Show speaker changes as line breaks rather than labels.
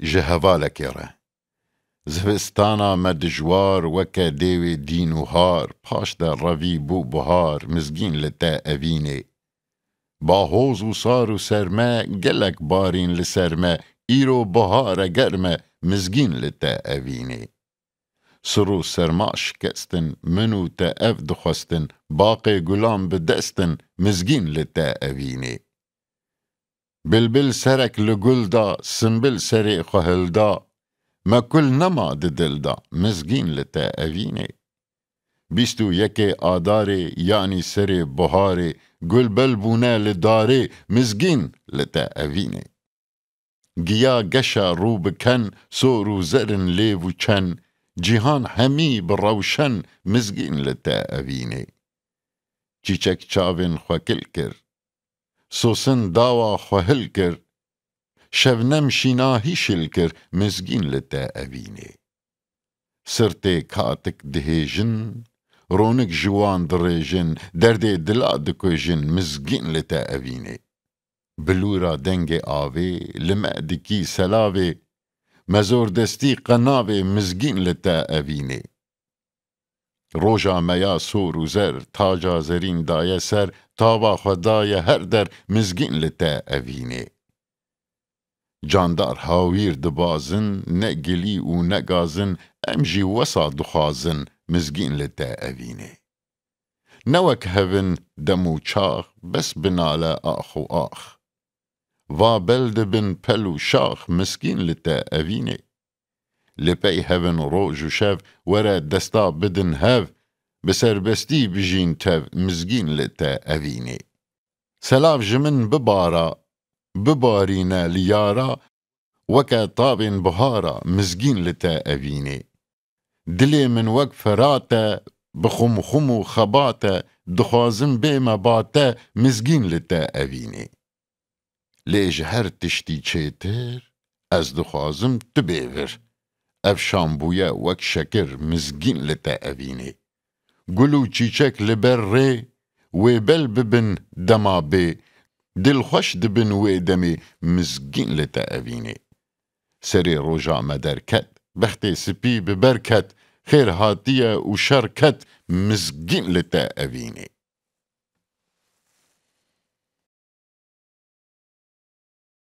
جهوالك يره زفستانا مدجوار وكا ديوي دين وهار باش دا رافي بو بهار مزگين لتا أفيني باهوز وصار وسرما قلك بارين لسرما إيرو بهار قرما مزگين لتا أفيني سرو سرما شكستن منو تا أف دخستن باقي قلام بدستن مزگين لتا أفيني بلبل سرك لقلدا سنبل سري خهلدا ما كل نما ددلدا مزگين لتا أفيني بيستو يكي آداري يعني سري بهاري قل بلبونا لداري مزگين لتا أفيني گیا گشا رو بکن سورو زرن لیو چن جیهان همی بروشن مزگین لتا أفيني چیچک چاوین خوکل کر سوسن داوا خوهل کر شونم شیناهی شل کر مزگین لتا أفيني سرتي كاتك دهيجن رونك جوان دريجن دردي دلا دكوجن مزگين لتا أفيني بلورا دنگ آوي لمأدكي سلاوي مزور دستي قناوي مزگين لتا أفيني روجا ميا سور وزر تاجا زرين دايا سر تاوا خدايا هردر مزگين لتا أفيني جاندار هاوير دبازن نقلي و نقازن امجي وسا دخازن مزگين لتا أفيني نوك هفن دمو چاخ بس بنالا آخ و آخ و بلد بن پلو شاخ مسكين لتا أفيني لبي هفن روج و شف ورا دستا بدن هف بسربستي بجين تف مزگين لتا أفيني سلاف جمن ببارا ببارينا ليارا وكا طابن بهارا مزگين لتا أفيني دلي من وك فراتا بخمخمو خباتا دخوازن بيما باتا مزگين لتا أفيني ليج هر تشتي چيتر از دخوازم تبيور اف شامبويا وك شكر مزگين لتا أفيني قلو چيچك لبر ري وبل ببن دما بي دل خوش دبن ويدمي مزگين لتا أفيني سري روجا مدركت بختي سبي ببركت خير هاتية وشركت مزگين لتا أفيني